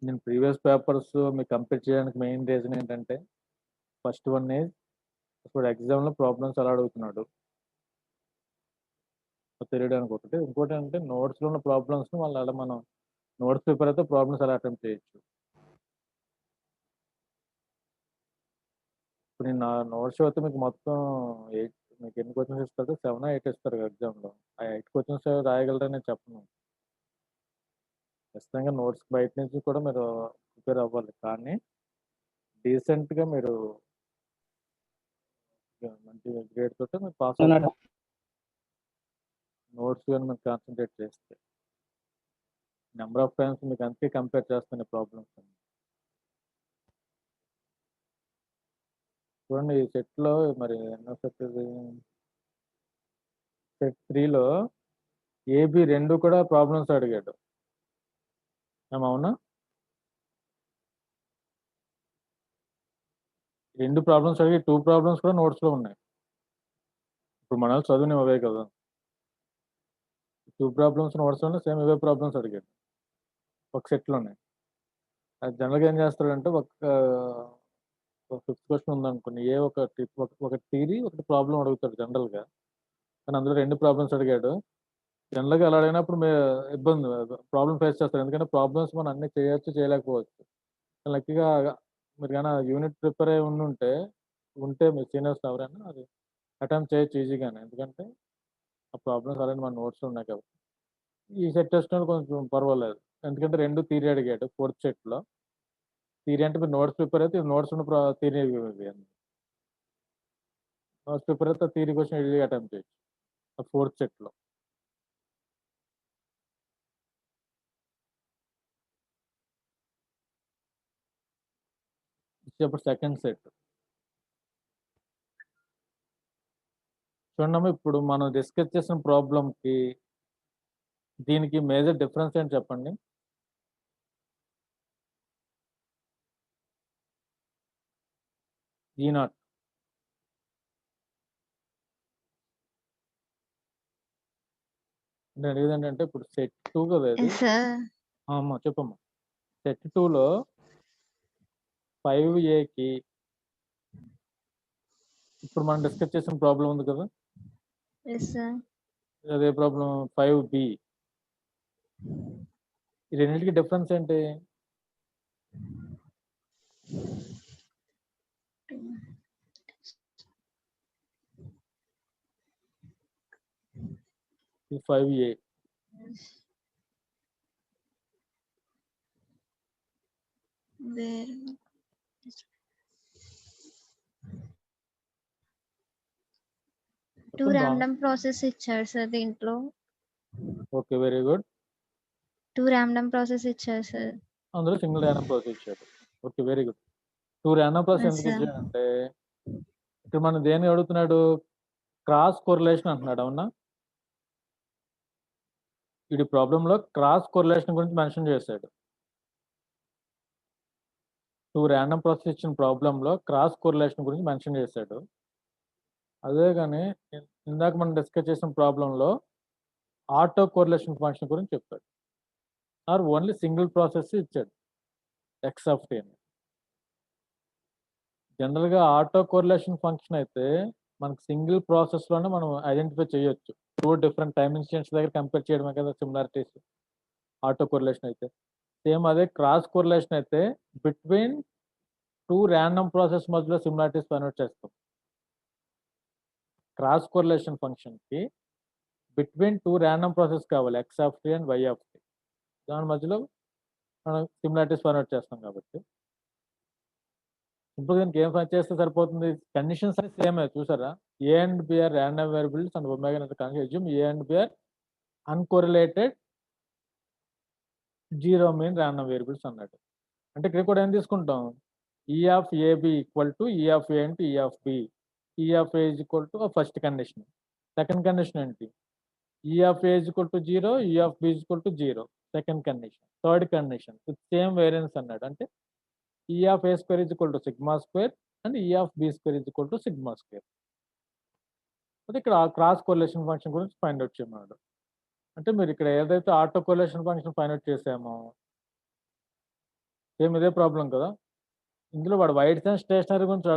నేను ప్రీవియస్ పేపర్స్ మీకు కంప్లీట్ చేయడానికి మెయిన్ రీజన్ ఏంటంటే, ఫస్ట్ వన్ ఈజ్ ఇప్పుడు ఎగ్జామ్లో ప్రాబ్లమ్స్ ఎలా అడుగుతున్నాడు తెలియడానికి ఒకటి. ఇంకోటి అంటే నోట్స్లో ఉన్న ప్రాబ్లమ్స్ని వాళ్ళు అలా మనం నోట్స్ ప్రిపేర్ అయితే ప్రాబ్లమ్స్ ఎలా అటెంప్ట్ చేయొచ్చు. ఇప్పుడు నేను నా నోట్స్ అయితే మీకు మొత్తం 8, మీకు ఎన్ని క్వశ్చన్స్ ఇస్తారు? 7 or 8 ఇస్తారు ఎగ్జామ్లో. ఆ 8 క్వశ్చన్స్ రాయగలరని నేను చెప్పను. ఖచ్చితంగా నోట్స్ బయట నుంచి కూడా మీరు ప్రిపేర్ అవ్వాలి, కానీ డీసెంట్గా మీరు మంచి గ్రేడ్ తోటి మీరు పాస్ అవుతారు. నోట్స్ కానీ మీరు కాన్సన్ట్రేట్ చేస్తే నెంబర్ ఆఫ్ టైమ్స్ మీకు అంతే కంపేర్ చేస్తాను ప్రాబ్లమ్స్ అన్ని. చూడండి ఈ సెట్లో మరి ఎన్నో సెట్ ఇది, సెట్ 3లో ఏబి 2 కూడా ప్రాబ్లమ్స్ అడిగాడు. అవునా? 2 ప్రాబ్లమ్స్ అడిగి 2 ప్రాబ్లమ్స్ కూడా నోట్స్లో ఉన్నాయి. ఇప్పుడు మన చదువుని అవే కదా, 2 ప్రాబ్లమ్స్ నోట్స్లోనే సేమ్ ఇవే ప్రాబ్లమ్స్ అడిగాడు ఒక సెట్లోనే. అది జనరల్గా ఏం చేస్తాడంటే ఒక 5th క్వశ్చన్ ఉందనుకోండి, ఒక థియరీ ఒకటి ప్రాబ్లం అడుగుతాడు జనరల్గా, కానీ అందులో 2 ప్రాబ్లమ్స్ అడిగాడు. జనరల్గా అలా అడిగినప్పుడు ఇబ్బంది, ప్రాబ్లం ఫేస్ చేస్తారు. ఎందుకంటే ప్రాబ్లమ్స్ మనం అన్ని చేయొచ్చు, చేయలేకపోవచ్చు. లక్కీగా మీరు కానీ యూనిట్ ప్రిపేర్ అయి ఉంటే మీ సీనియర్స్ ఎవరైనా అది అటెంప్ట్ చేయొచ్చు ఈజీగానే. ఎందుకంటే ఆ ప్రాబ్లమ్స్ ఆల్రెడీ మన నోట్స్లో ఉన్నాయి కాబట్టి. ఈ సెట్ టెస్ట్ కొంచెం పర్వాలేదు, ఎందుకంటే 2 థియరీ అడిగాడు 4th సెట్లో. థియరీ అంటే మీరు నోట్స్ ప్రిపేర్ అయితే నోట్స్ ఉన్న థియరీ, నోట్స్ ప్రిపేర్ అయితే థియరీ క్వశ్చన్ ఈజీగా అటెంప్ట్ చేయొచ్చు 4th సెట్లో. ఇప్పుడు సెకండ్ సెట్ చూడమ్మా. ఇప్పుడు మనం డిస్కస్ చేసిన ప్రాబ్లంకి దీనికి మేజర్ డిఫరెన్స్ ఏంటి చెప్పండి? E0 నేను అడిగేది ఏంటంటే, ఇప్పుడు సెట్ 2 కదా ఇది. అమ్మా చెప్పమ్మా. సెట్ 2లో 5Aకి ఇప్పుడు మనం డిస్కస్ చేసిన ప్రాబ్లం ఉంది కదా, అదే ప్రాబ్లం 5B. ఈ రెండింటికి డిఫరెన్స్ ఏంటి? ఇది 5A. టూ ర్యాండమ్ ప్రాసెస్ ఇచ్చారు సార్ దీంట్లో. Okay, very good. 2 random process ఇచ్చారు సార్. అందులో సింగిల్ ర్యాండమ్ ప్రాసెస్ ఇచ్చాడు. Okay, very good. 2 random process Yes, ఎందుకు sir. ఇచ్చాడంటే ఇక్కడ మనం దేన్ని అడుగుతున్నాడు, క్రాస్ కోరిలేషన్ అంటున్నాడు. అవునా, ఇది ప్రాబ్లంలో క్రాస్ కోరిలేషన్ గురించి మెన్షన్ చేశాడు. 2 ర్యాండమ్ ప్రాసెస్ ఇచ్చిన ప్రాబ్లంలో క్రాస్ కోరిలేషన్ గురించి మెన్షన్ చేశాడు. అదే కానీ ఇందాక మనం డిస్కస్ చేసిన ప్రాబ్లంలో ఆటో కోరిలేషన్ ఫంక్షన్ గురించి చెప్పాడు. ఆర్ ఓన్లీ సింగిల్ ప్రాసెస్ ఇచ్చాడు, ఎక్స్ ఆఫ్ టీ అని. జనరల్గా ఆటో కోరిలేషన్ ఫంక్షన్ అయితే మనకు సింగిల్ ప్రాసెస్లోనే మనం ఐడెంటిఫై చేయొచ్చు. 2 డిఫరెంట్ టైమ్ ఇన్స్టెంట్స్ దగ్గర కంపేర్ చేయడమే కదా సిమిలారిటీస్ ఆటో కోరిలేషన్ అయితే. సేమ్ అదే క్రాస్ కోరిలేషన్ అయితే బిట్వీన్ 2 ర్యాండమ్ ప్రాసెస్ మధ్యలో సిమిలారిటీస్ ఫైండ్ అవుట్ చేస్తాం. క్రాస్ కోరిలేషన్ ఫంక్షన్కి బిట్వీన్ 2 ర్యాండమ్ ప్రాసెస్ కావాలి, x of t and y of t. దాని మధ్యలో మనం సిమిలారిటీస్ ఫైండ్ అవుట్ చేస్తాం కాబట్టి ఇప్పుడు దీనికి ఏం ఫైండ్ చేస్తే సరిపోతుంది, కండిషన్స్ అన్ని సేమే చూసారా. A and B are random variables and omega assume A and B are uncorrelated zero mean random variables అన్నాడు. అంటే ఇక్కడ కూడా ఏం తీసుకుంటాం, E of AB equal to E of A into E of B. E of A is equal to first condition. Second condition ఏంటి, E of A is equal to zero, E of B is equal to zero. Second condition. Third condition with same variance అన్నాడు. అంటే E of A square is equal to sigma square and E of B square is equal to sigma square. అయితే ఇక్కడ cross correlation function గురించి find out చేయమన్నాడు. అంటే మీరు ఇక్కడ ఏదైతే auto correlation function find out చేసామో సేమ్ ఇదే ప్రాబ్లం కదా. ఇందులో వాడు వైట్స్ అండ్ స్టేషనరీ గురించి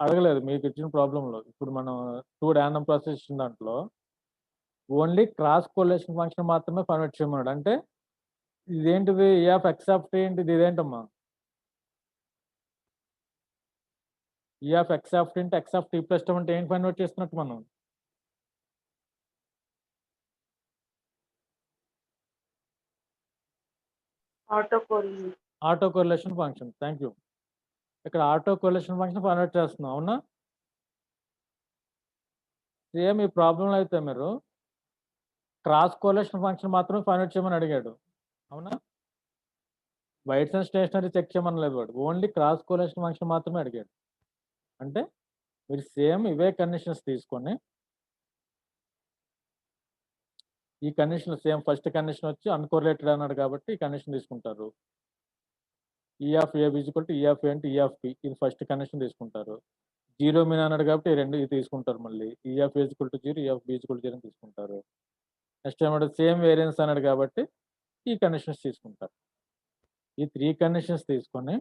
అడగలేదు మీకు ఇచ్చిన ప్రాబ్లంలో. ఇప్పుడు మనం 2 ర్యాండమ్ ప్రాసెస్ ఇచ్చిన దాంట్లో ఓన్లీ క్రాస్ కోరిలేషన్ ఫంక్షన్ మాత్రమే ఫైండ్ అవుట్ చేయమన్నాడు. అంటే ఇదేంటిది, A of X of T ఏంటిది, ఇదేంటమ్మా, E of X of T అంటే X of tea plus tau అంటే ఏంటి ఫైండ్ అవుట్ చేస్తున్నట్టు మనం, auto correlation function. Thank you. ఇక్కడ auto correlation function find out చేస్తున్నాం. అవునా, సేమ్ ఈ ప్రాబ్లంలో అయితే మీరు క్రాస్ కోరిలేషన్ ఫంక్షన్ మాత్రమే ఫైండ్ అవుట్ చేయమని అడిగాడు. అవునా, వైట్స్ అండ్ స్టేషనరీ చెక్ చేయమనలేదు వాడు, ఓన్లీ క్రాస్ కోరిలేషన్ ఫంక్షన్ మాత్రమే అడిగాడు. అంటే మీరు సేమ్ ఇవే కండిషన్స్ తీసుకొని ఈ కండిషన్ సేమ్ ఫస్ట్ కండిషన్ వచ్చి అన్కోరిలేటెడ్ అన్నాడు కాబట్టి ఈ కండిషన్ తీసుకుంటారు. E of A equal to E of A అంటే ఈ ఆఫ్ బి, ఇది ఫస్ట్ కండిషన్ తీసుకుంటారు. జీరో మీన్ అన్నాడు కాబట్టి ఈ రెండు ఇది తీసుకుంటారు. మళ్ళీ E of A equal to zero, E of B equal to zero తీసుకుంటారు. నెక్స్ట్ ఏమంటే సేమ్ వేరియన్స్ అన్నాడు కాబట్టి ఈ కండిషన్స్ తీసుకుంటారు. ఈ త్రీ కండిషన్స్ తీసుకొని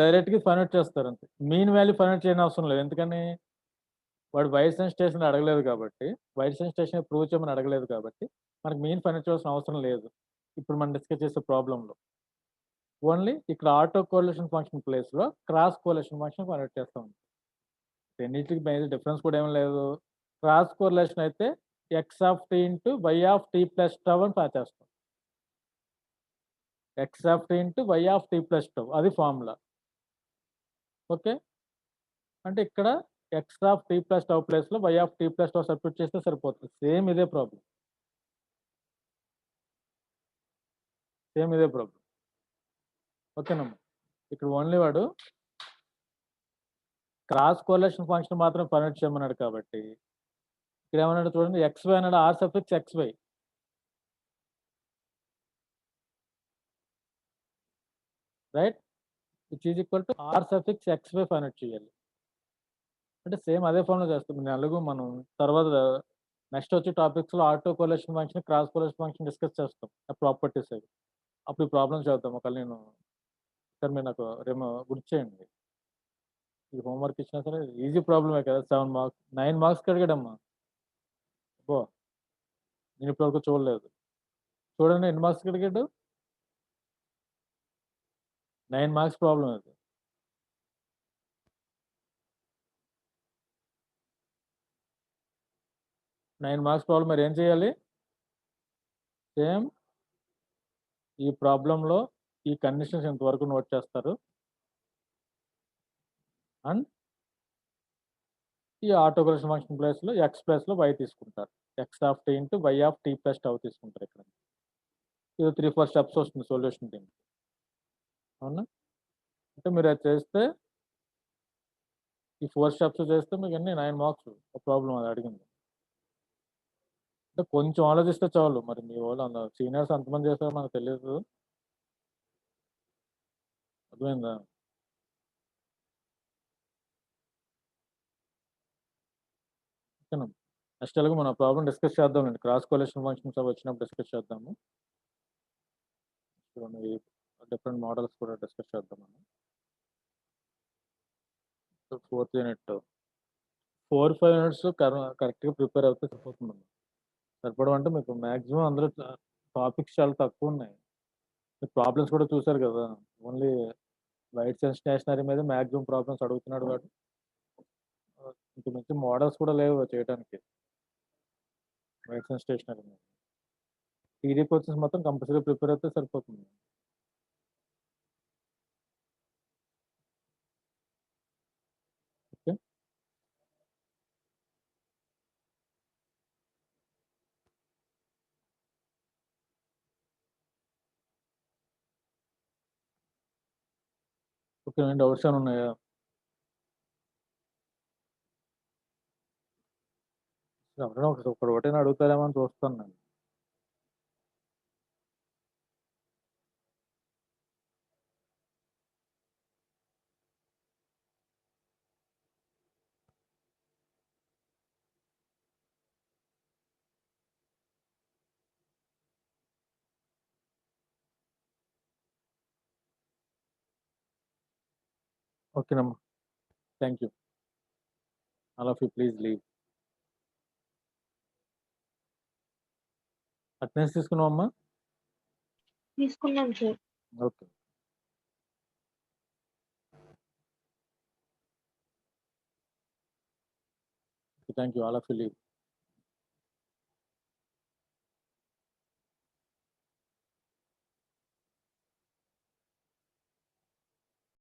డైరెక్ట్గా ఫైండ్ అవుట్ చేస్తారు అంతే. మీన్ వాల్యూ ఫైండ్ అవుట్ చేయని అవసరం లేదు. ఎందుకని వాడు వైట్స్ అండ్ స్టేషన్ అడగలేదు కాబట్టి, వైట్స్ అండ్ స్టేషన్ ప్రూవ్ చేయమని అడగలేదు కాబట్టి మనకు మీన్ ఫైండ్ అవుట్ చేయాల్సిన అవసరం లేదు ఇప్పుడు మనం డిస్కస్ చేసే ప్రాబ్లంలో. ఓన్లీ ఇక్కడ ఆటో కోరిలేషన్ ఫంక్షన్ ప్లేస్లో cross correlation function find out చేస్తాం. రెండింటికి మేజర్ డిఫరెన్స్ కూడా ఏం లేదు. క్రాస్ కోరిలేషన్ అయితే X of tea into why of tea plus tau అని ఫైండ్ చేస్తాం. X of tea into why of tea plus tau, అది ఫార్ములా. ఓకే, అంటే ఇక్కడ X of tea plus tau ప్లేస్లో Y of tea plus tau substitute చేస్తే సరిపోతుంది. Same ఇదే problem. ఓకేనమ్మా, ఇక్కడ ఓన్లీ వాడు క్రాస్ కోరిలేషన్ ఫంక్షన్ మాత్రం ఫైండ్ అవుట్ చేయమన్నాడు కాబట్టి ఇక్కడ ఏమన్నాడు చూడండి, ఎక్స్ వై అన్నాడు, R suffix x y, right, which is equal to R suffix x y find out చేయాలి. అంటే సేమ్ అదే ఫార్ములా చేస్తాం. నేను మనం తర్వాత నెక్స్ట్ వచ్చే టాపిక్స్లో auto correlation function, cross correlation function discuss చేస్తాం, ఆ ప్రాపర్టీస్ అవి. అప్పుడు ప్రాబ్లమ్స్ చేద్దాం. ఒకవేళ నేను సార్ మీరు నాకు రేమో గుర్తు చేయండి. ఇది హోంవర్క్ ఇచ్చినా సరే ఈజీ ప్రాబ్లమే కదా, 7 మార్క్స్ 9 మార్క్స్కి అడిగాడమ్మా. అబ్బో, నేను ఇప్పటివరకు చూడలేదు. చూడండి ఎన్ని మార్క్స్కి అడిగాడు, 9 మార్క్స్ ప్రాబ్లం అది. 9 మార్క్స్ ప్రాబ్లం. మరి ఏం చేయాలి, సేమ్ ఈ ప్రాబ్లంలో ఈ కండిషన్స్ ఇంతవరకు నోట్ చేస్తారు అండ్ ఈ ఆటో కోరిలేషన్ ఫంక్షన్ ప్లేస్లో ఎక్స్ ప్లస్లో వై తీసుకుంటారు. X of tea into why of tea plus tau తీసుకుంటారు ఇక్కడ. ఇది 3-4 స్టెప్స్ వస్తుంది సొల్యూషన్ దీనికి. అవునా? అంటే మీరు అది చేస్తే ఈ 4 స్టెప్స్ చేస్తే మీకు అన్ని 9 మార్క్స్ ప్రాబ్లం అది అడిగింది. అంటే కొంచెం ఆలోచిస్తే చాలు. మరి మీ వాళ్ళు సీనియర్స్ ఎంతమంది చేస్తారో మనకు తెలియదు. అర్థమైందా? ఓకేనా? నెక్స్ట్ ఎలాగో మన ప్రాబ్లం డిస్కస్ చేద్దామండి. క్రాస్ కోలేషన్ ఫంక్షన్స్ అవి వచ్చినప్పుడు డిస్కస్ చేద్దాము. డిఫరెంట్ మోడల్స్ కూడా డిస్కస్ చేద్దాం మనం. 4th యూనిట్ 4-5 యూనిట్స్ కరెక్ట్గా ప్రిపేర్ అవుతే సరిపోతుందండి. సరిపడం అంటే మీకు మ్యాక్సిమం అందులో టాపిక్స్ చాలా తక్కువ ఉన్నాయి. ప్రాబ్లమ్స్ కూడా చూసారు కదా, ఓన్లీ వైట్స్ అండ్ స్టేషనరీ మీద మ్యాక్సిమం ప్రాబ్లమ్స్ అడుగుతున్నాడు వాడు. ఇంక మించి మోడల్స్ కూడా లేవు చేయడానికి వైట్స్ అండ్ స్టేషనరీ మీద. థియరీ క్వశ్చన్స్ మొత్తం కంపల్సరీ ప్రిపేర్ అయితే సరిపోతుంది. ఓకే, ఓకే, డౌట్స్ ఏమైనా ఉన్నాయా? ఎవరైనా ఒకటి అడుగుతారేమో అని చూస్తాను నేను. ఓకేనమ్మా, thank you. All of you please leave. Attendance తీసుకున్నావమ్మా? తీసుకున్నాం sir. Okay, thank you. All of you leave.